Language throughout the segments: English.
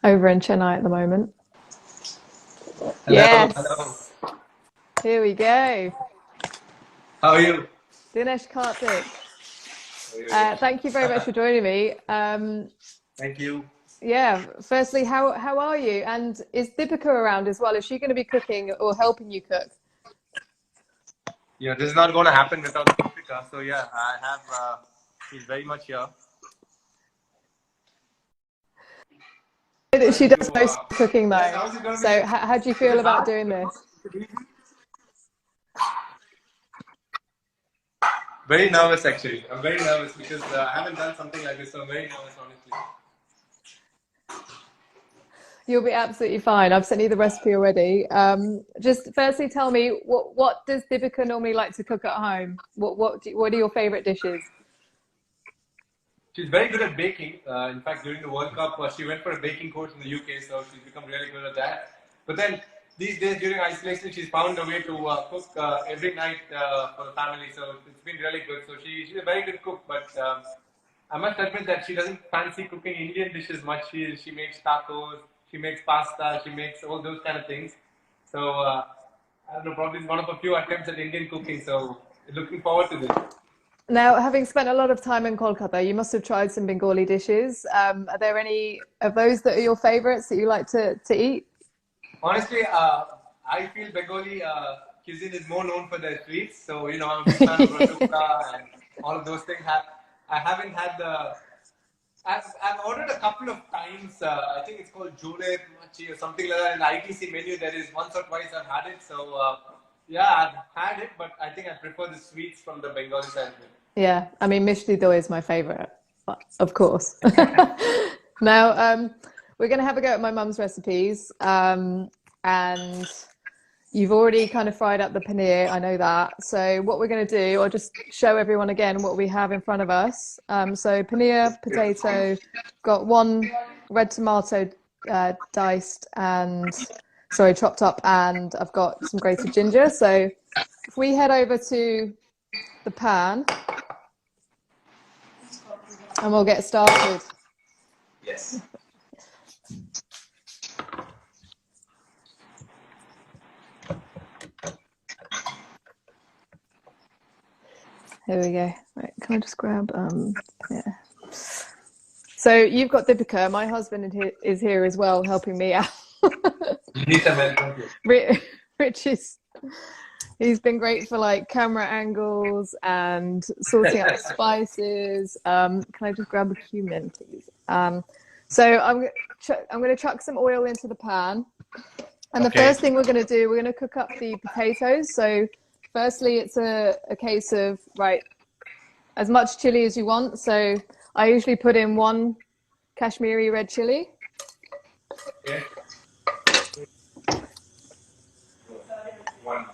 over in Chennai at the moment. Hello, hello. Yes, here we go. How are you? Dinesh, Kartik. Very Thank you very much for joining me. Thank you. Yeah, firstly, how are you? And is Deepika around as well? Is she going to be cooking or helping you cook? Yeah, this is not going to happen without Deepika. So yeah, I have. She's very much here. She Trying to. does most of the cooking Yes, though. how's it going to be? So how do you Is feel it about hard? doing this? Is it easy? Very nervous actually. I'm very nervous because I haven't done something like this. So I'm very nervous, honestly. You'll be absolutely fine. I've sent you the recipe already. Just firstly, tell me what does Deepika normally like to cook at home? What are your favorite dishes? She's very good at baking. In fact, during the World Cup, she went for a baking course in the UK, so she's become really good at that. But then these days during isolation, she's found a way to cook every night for the family. So it's been really good. So she's a very good cook, but I must admit that she doesn't fancy cooking Indian dishes much. She makes tacos, she makes pasta, she makes all those kind of things. So I don't know, probably it's one of a few attempts at Indian cooking. So looking forward to this. Now, having spent a lot of time in Kolkata, you must have tried some Bengali dishes. Are there any of those that are your favorites that you like to eat? Honestly, I feel Bengali cuisine is more known for their sweets. So, I'm a big fan of Rasgulla and all of those things. I haven't had the. I've ordered a couple of times. I think it's called Jole Machi or something like that. In the ITC menu, there is once or twice I've had it. So, yeah, I've had it, but I think I prefer the sweets from the Bengali side. Yeah, I mean, Mishli Doi is my favorite, of course. Now, we're going to have a go at my mum's recipes, and you've already kind of fried up the paneer. I know that. So what we're going to do, I'll just show everyone again what we have in front of us. So paneer, potato, got one red tomato diced and sorry, chopped up, and I've got some grated ginger. So if we head over to the pan and we'll get started. Yes. Here we go. Right, can I just grab yeah. So you've got Deepika, my husband is here as well, helping me out. You need some help, don't you? Rich is he's been great for like camera angles and sorting out the spices. Can I just grab a cumin, please? So I'm going to chuck some oil into the pan, and the Okay. first thing we're going to do, we're going to cook up the potatoes. So firstly, it's a case of right as much chili as you want. So I usually put in one Kashmiri red chili Okay. One.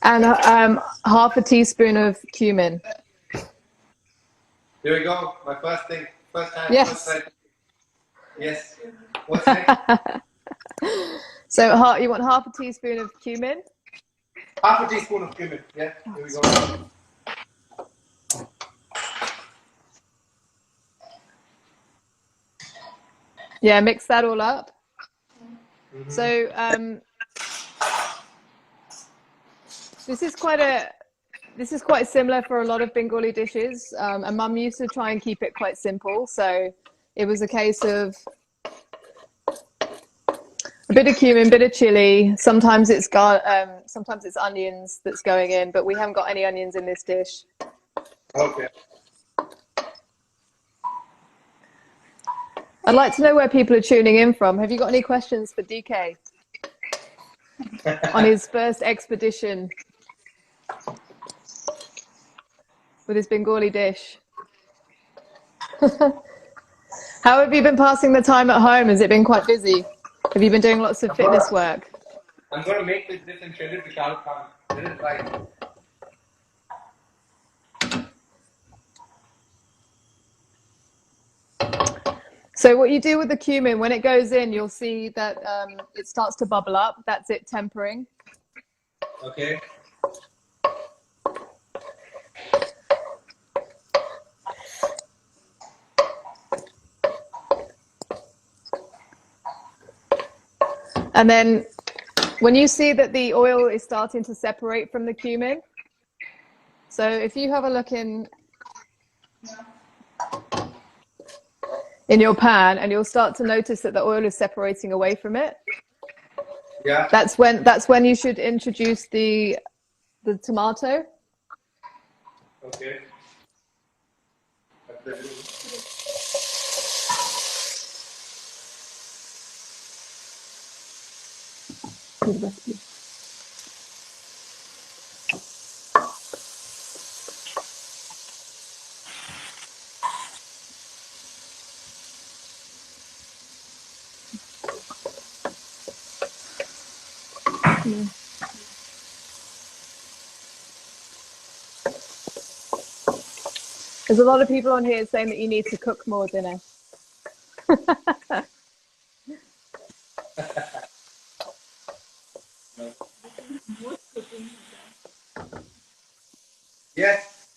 and half a teaspoon of cumin. Here we go. My first thing. First time. First Yes. time. Yes. What's next? So you want half a teaspoon of cumin. Half a teaspoon of cumin. Yeah. Here we go. Yeah, mix that all up. Mm-hmm. So this is quite a this is quite similar for a lot of Bengali dishes. And Mum used to try and keep it quite simple. So it was a case of a bit of cumin, bit of chili. Sometimes it's onions that's going in, but we haven't got any onions in this dish. Okay. I'd like to know where people are tuning in from. Have you got any questions for DK on his first expedition with his Bengali dish? How have you been passing the time at home? Has it been quite busy? Have you been doing lots of fitness work? I'm gonna make this and send it to Shah Rukh Khan. Let it try. So what you do with the cumin, when it goes in, you'll see that it starts to bubble up. That's it tempering. Okay. And then when you see that the oil is starting to separate from the cumin, so if you have a look in your pan, and you'll start to notice that the oil is separating away from it. Yeah. That's when you should introduce the tomato. Okay. There's a lot of people on here saying that you need to cook more, Dinesh. Yes.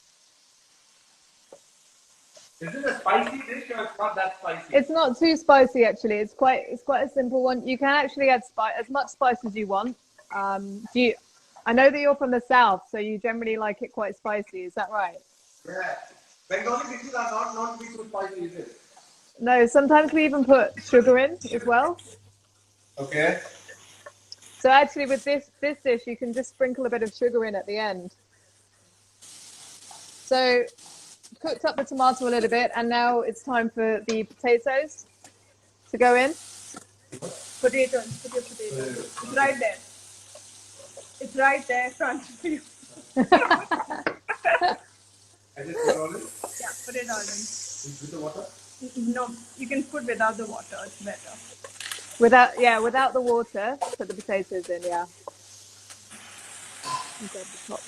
Is it a spicy dish or it's not that spicy? It's not too spicy actually. It's quite a simple one. You can actually add as much spice as you want. I know that you're from the south, so you generally like it quite spicy. Is that right? Yeah. Bengali dishes are not known to be so spicy, is it? No, sometimes we even put sugar in as well. Okay. So actually with this dish, you can just sprinkle a bit of sugar in at the end. So cooked up the tomato a little bit, and now it's time for the potatoes to go in. Potatoes, put your potatoes. It's right there. It's right there in front of you. I just put all in? Yeah, put it all in. With the water? No, you can put without the water. It's better. Without the water, put the potatoes in. Yeah. Grab the top.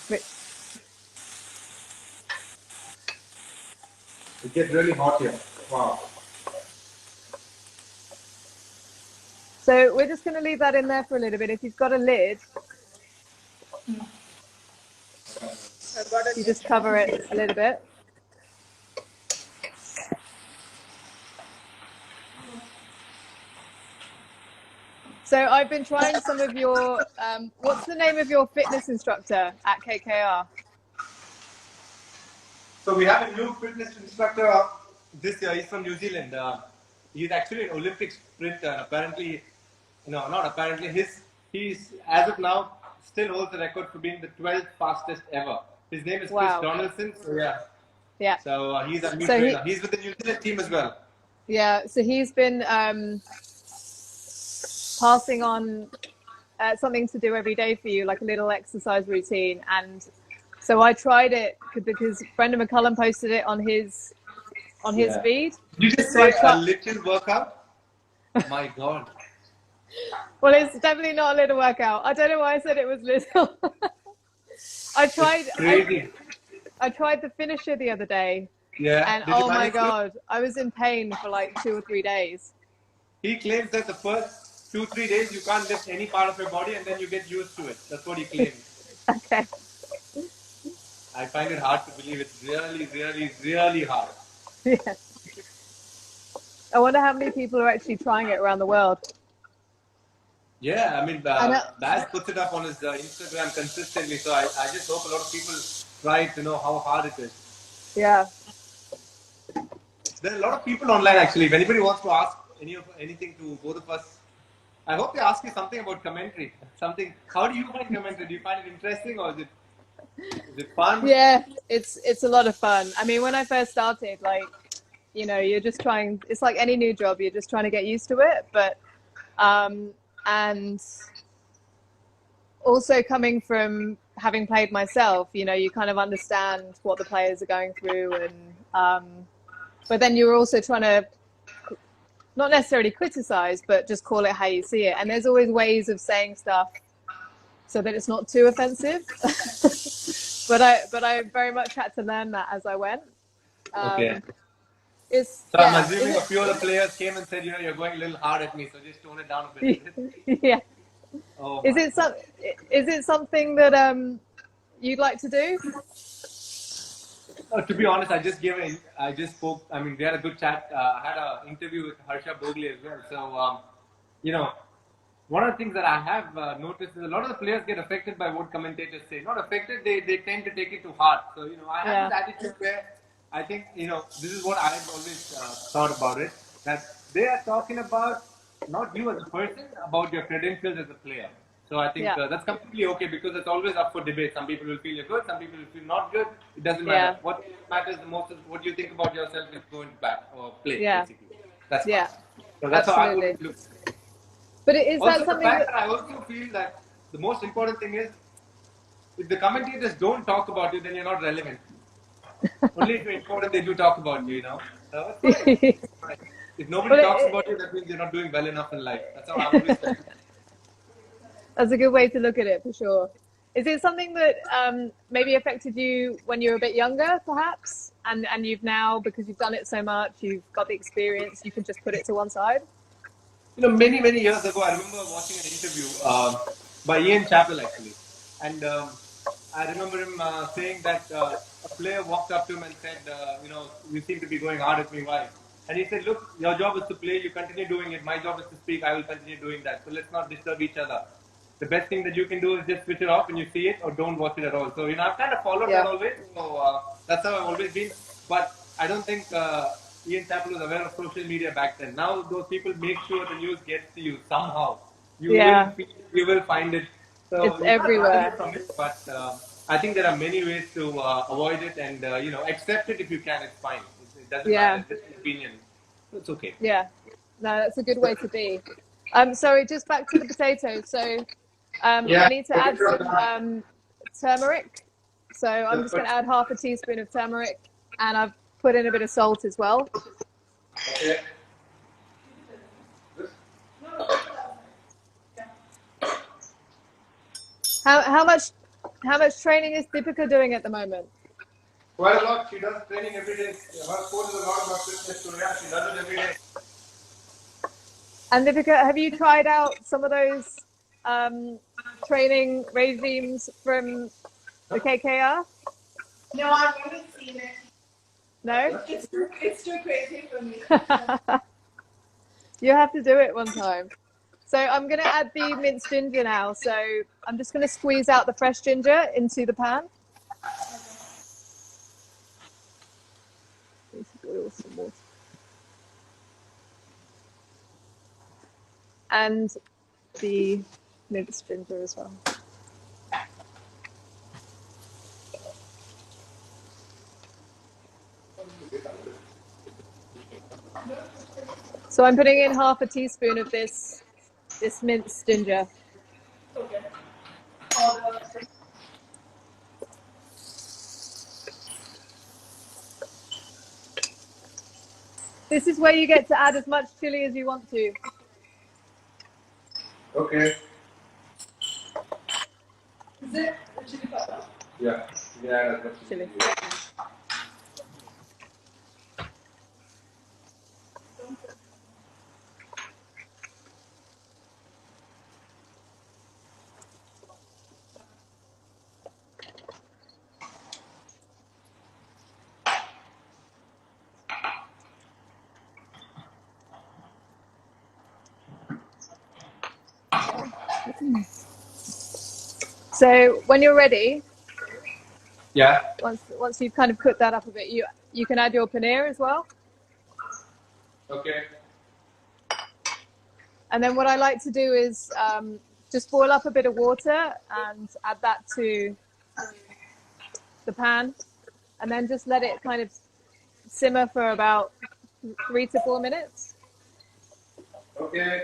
Wait. It gets really hot here. Wow. So we're just going to leave that in there for a little bit. If you've got a lid, you just cover it a little bit. So I've been trying some of your, what's the name of your fitness instructor at KKR? So we have a new fitness instructor this year. He's from New Zealand. He's actually an Olympic sprinter. Apparently, no, not apparently. He's as of now still holds the record for being the 12th fastest ever. His name is Chris Donaldson. So yeah. Yeah. So he's a new trainer. He's with the New Zealand team as well. Yeah. So he's been passing on something to do every day for you, like a little exercise routine. And so I tried it because Brendan McCullum posted it on his feed. You just say a little workout? My God. Well, it's definitely not a little workout. I don't know why I said it was little. I tried the finisher the other day. Yeah. And oh my God, I was in pain for like 2 or 3 days. He claims that the first 2-3 days you can't lift any part of your body and then you get used to it. That's what he claims. Okay. I find it hard to believe. It's really, really, really hard. Yeah. I wonder how many people are actually trying it around the world. Yeah, I mean, Baz puts it up on his Instagram consistently, so I just hope a lot of people try to know how hard it is. Yeah. There are a lot of people online actually. If anybody wants to ask anything to both of us, I hope they ask you something about commentary. How do you find commentary? Do you find it interesting or is it fun? Yeah, it's a lot of fun. I mean, when I first started, like, you know, you're just trying. It's like any new job. You're just trying to get used to it, but and also coming from having played myself, you know, you kind of understand what the players are going through, and but then you're also trying to not necessarily criticize, but just call it how you see it. And there's always ways of saying stuff so that it's not too offensive. but I very much had to learn that as I went. Okay. So I'm assuming a few of the players came and said, you know, you're going a little hard at me, so just tone it down a bit. Yeah. Oh, is it something that you'd like to do? To be honest, I just spoke. I mean, we had a good chat. I had an interview with Harsha Bogle as well. So you know, one of the things that I have noticed is a lot of the players get affected by what commentators say. Not affected, they tend to take it to heart. So, I have Yeah. this attitude where I think, this is what I've always thought about it, that they are talking about not you as a person, about your credentials as a player. So I think Yeah. that's completely okay because it's always up for debate. Some people will feel you're good, some people will feel not good. It doesn't matter. Yeah. What matters the most is what you think about yourself is going back or play, Yeah. basically. That's fine. Yeah. So that's how I would Absolutely. look. But is that Also, the something fact that, that I also feel that the most important thing is if the commentators don't talk about you, then you're not relevant. Only if you're important, they do talk about you, So it's fine. It's fine. If nobody well, talks about you, that means you're not doing well enough in life. That's how I've always felt. that's a good way to look at it for sure. Is it something that maybe affected you when you were a bit younger, perhaps, and you've now, because you've done it so much, you've got the experience, you can just put it to one side? Many, many years ago, I remember watching an interview by Ian Chappell, actually. And I remember him saying that a player walked up to him and said, you seem to be going hard at me. Why? And he said, look, your job is to play. You continue doing it. My job is to speak. I will continue doing that. So let's not disturb each other. The best thing that you can do is just switch it off when you see it or don't watch it at all. So, I've kind of followed that Yeah. always. So that's how I've always been. But I don't think Ian Chappell was aware of social media back then. Now those people make sure the news gets to you somehow. Yeah. You will find it. It's So you can't run away everywhere. from it. But I think there are many ways to avoid it and accept it if you can. It's fine. It doesn't matter. Yeah. It's just an opinion. It's okay. Yeah. No, that's a good way to be. Sorry, just back to the potatoes. So I Yeah. need to add some turmeric. So I'm just going to add half a teaspoon of turmeric, and I've put in a bit of salt as well. Okay. How much training is Deepika doing at the moment? Quite a lot. She does training every day. Her sport is a lot about fitness, so yeah, she does it every day. And Deepika, have you tried out some of those training regimes from the KKR? No, I've only seen it. No? It's too crazy for me. You have to do it one time. So I'm going to add the minced ginger now. So I'm just going to squeeze out the fresh ginger into the pan. Boil some water. And the minced ginger as well. So I'm putting in half a teaspoon of this minced ginger. Okay. This is where you get to add as much chili as you want to. Okay. Is it the chili pepper? Yeah. Yeah. Chili. So when you're ready, Yeah. once you've kind of cooked that up a bit, you can add your paneer as well. Okay. And then what I like to do is just boil up a bit of water and add that to the pan, and then just let it kind of simmer for about 3 to 4 minutes. Okay.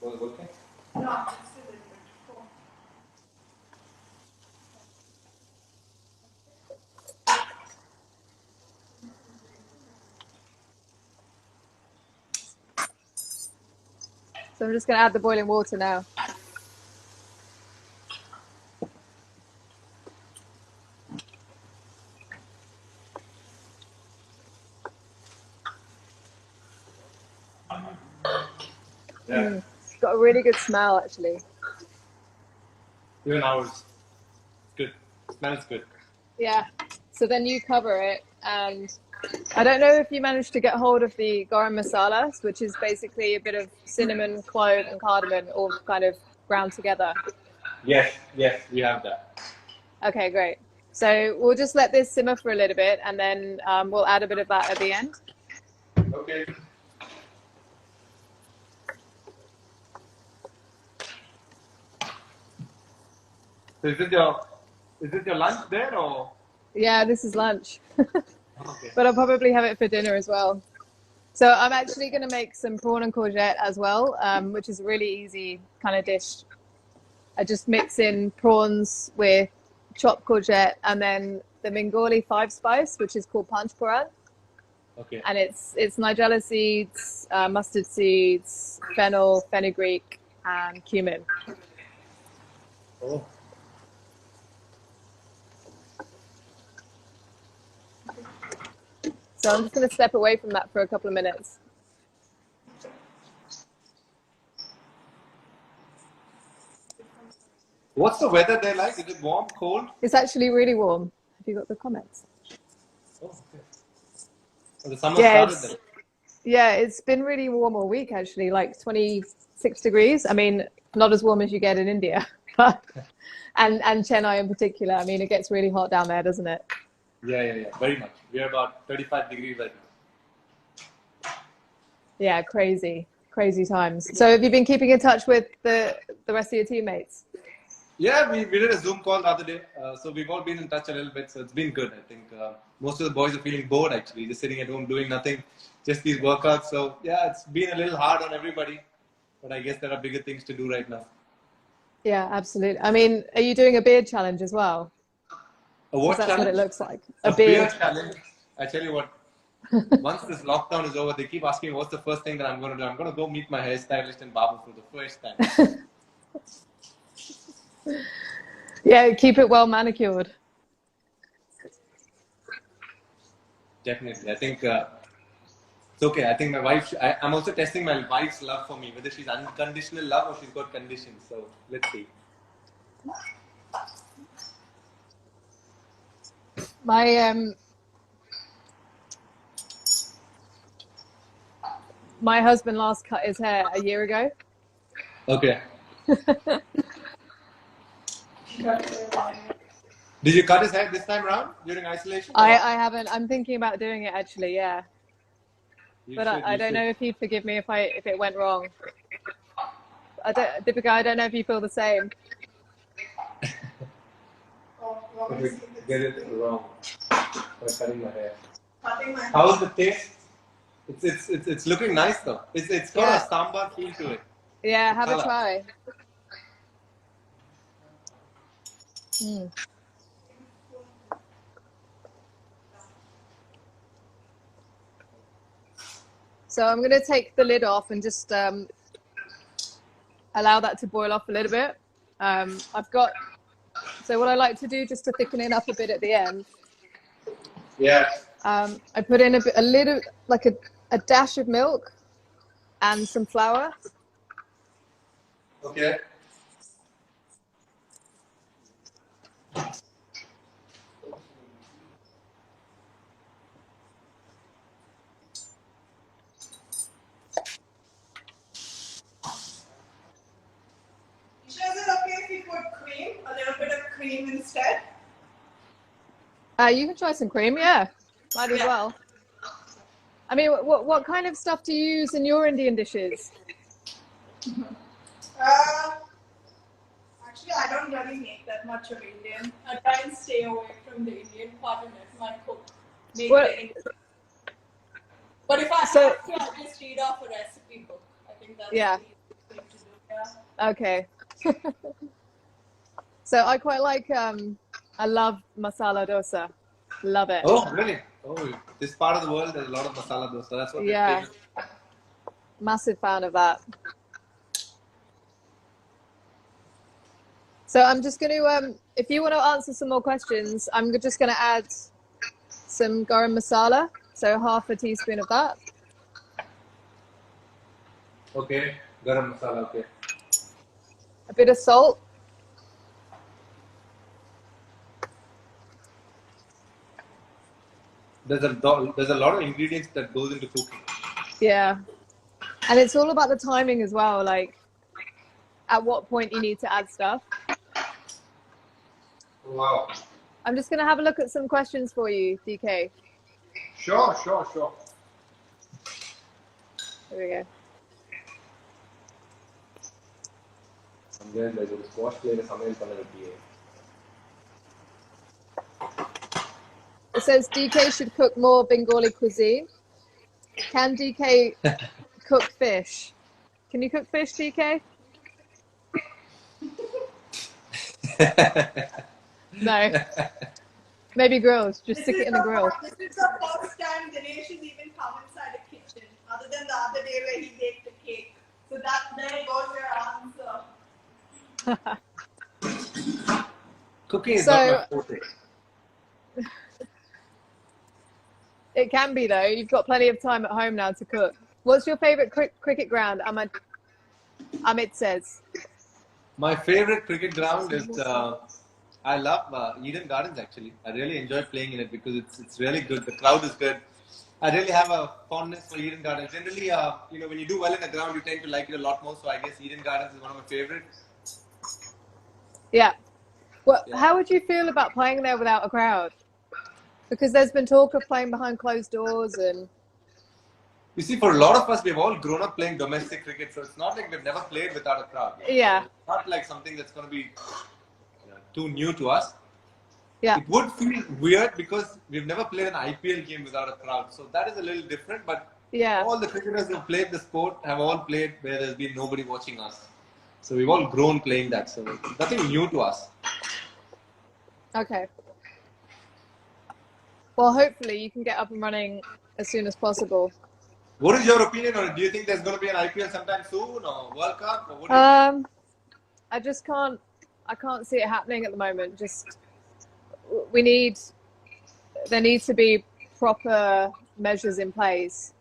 Was it okay? No, it's still in there. Cool. So I'm just going to add the boiling water now. Yeah. It's got a really good smell, actually. Even ours. Good. Smells good. Yeah. So then you cover it and I don't know if you managed to get hold of the garam masala, which is basically a bit of cinnamon, clove, and cardamom all kind of ground together. Yes, yes, we have that. Okay, great. So we'll just let this simmer for a little bit, and then we'll add a bit of that at the end. Okay. So is it your lunch there or? Yeah, this is lunch, Okay. but I'll probably have it for dinner as well. So I'm actually going to make some prawn and courgette as well, which is a really easy kind of dish. I just mix in prawns with chopped courgette and then the Bengali 5 spice, which is called panchphoron. Okay. And it's nigella seeds, mustard seeds, fennel, fenugreek, and cumin. Oh. So I'm just going to step away from that for a couple of minutes. What's the weather there like? Is it warm, cold? It's actually really warm. Have you got the comments? Oh, okay. So the summer Yeah, started then. yeah, it's been really warm all week actually, like 26 degrees. I mean, not as warm as you get in India, but and Chennai in particular. I mean, it gets really hot down there, doesn't it? Yeah. Very much. We are about 35 degrees right now. Yeah, crazy times. So have you been keeping in touch with the rest of your teammates? Yeah, we did a Zoom call the other day. So we've all been in touch a little bit. So it's been good. I think most of the boys are feeling bored actually, just sitting at home doing nothing, just these workouts. So yeah, it's been a little hard on everybody, but I guess there are bigger things to do right now. Yeah, absolutely. I mean, are you doing a beard challenge as well? A what that's challenge? What it looks like. A beard challenge. I tell you what, once this lockdown is over, they keep asking me what's the first thing that I'm going to do. I'm going to go meet my hairstylist and barber for the first time. Yeah, keep it well manicured. Definitely. I think it's okay. I think my wife, I'm also testing my wife's love for me, whether she's unconditional love or she's got conditions. So let's see. My husband last cut his hair a year ago. Okay. Did you cut his hair this time around during isolation? I haven't. I'm thinking about doing it actually. Yeah. But I don't know if he'd forgive me if it went wrong. Deepika, I don't know if you feel the same. Get it wrong by cutting my hair. How's the taste? It's looking nice though. It's got a sambar feel to it. Yeah, have a try. Mm. So I'm going to take the lid off and just allow that to boil off a little bit. So what I like to do just to thicken it up a bit at the end. Yeah. I put in a little, like a dash of milk and some flour. Okay. Isha, is it okay if you put cream, a little bit of cream instead? You can try some cream, yeah. Might as well. I mean, what kind of stuff do you use in your Indian dishes? Actually, I don't really make that much of Indian. I try and stay away from the Indian part and let my cook make it. But if I have to, I'll just read off a recipe book. I think that's the easiest thing to do. Yeah. Okay. So I quite like, I love masala dosa. Love it. Oh, really? Oh, this part of the world, there's a lot of masala dosa. That's what we're famous. Massive fan of that. So I'm just going to, if you want to answer some more questions, I'm just going to add some garam masala. So half a teaspoon of that. Okay, garam masala, okay. A bit of salt. there's a lot of ingredients that goes into cooking. Yeah. And it's all about the timing as well, like at what point you need to add stuff. Wow. I'm just going to have a look at some questions for you, DK. Sure. Here we go. It says DK should cook more Bengali cuisine. Can DK cook fish? Can you cook fish, DK? No. Maybe grills. Just stick it in the grill. This is the first time Dinesh has even come inside a kitchen, other than the other day where he baked a cake. So there goes your answer. Cooking is not my forte. It can be though. You've got plenty of time at home now to cook. What's your favorite cricket ground? Amit says. My favorite cricket ground is I love Eden Gardens actually. I really enjoy playing in it because it's really good. The crowd is good. I really have a fondness for Eden Gardens. Generally, when you do well in the ground, you tend to like it a lot more. So I guess Eden Gardens is one of my favorites. Yeah. Well, how would you feel about playing there without a crowd? Because there's been talk of playing behind closed doors and... You see, for a lot of us, we've all grown up playing domestic cricket. So it's not like we've never played without a crowd. Yeah. It's not like something that's going to be too new to us. Yeah. It would feel weird because we've never played an IPL game without a crowd. So that is a little different. But all the cricketers who played the sport have all played where there's been nobody watching us. So we've all grown playing that. So it's nothing new to us. Okay. Well, hopefully you can get up and running as soon as possible. What is your opinion on it? Do you think there's going to be an IPL sometime soon or World Cup? Or what do you think? I just can't see it happening at the moment. There needs to be proper measures in place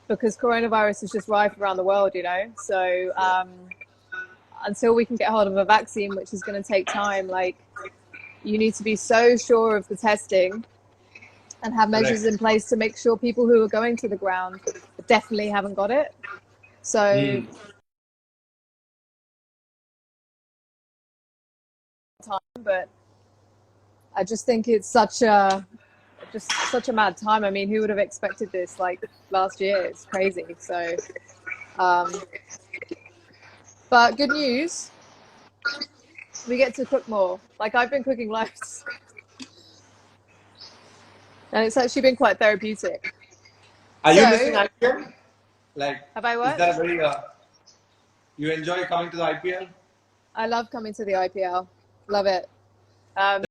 because coronavirus is just rife around the world, So until we can get hold of a vaccine, which is going to take time, you need to be so sure of the testing and have measures in place to make sure people who are going to the ground definitely haven't got it. So but I just think it's such a mad time. I mean, who would have expected this last year? It's crazy. So but good news, we get to cook more. I've been cooking loads. And it's actually been quite therapeutic. Are you missing IPL? Have I what? Is that a very you enjoy coming to the IPL? I love coming to the IPL. Love it.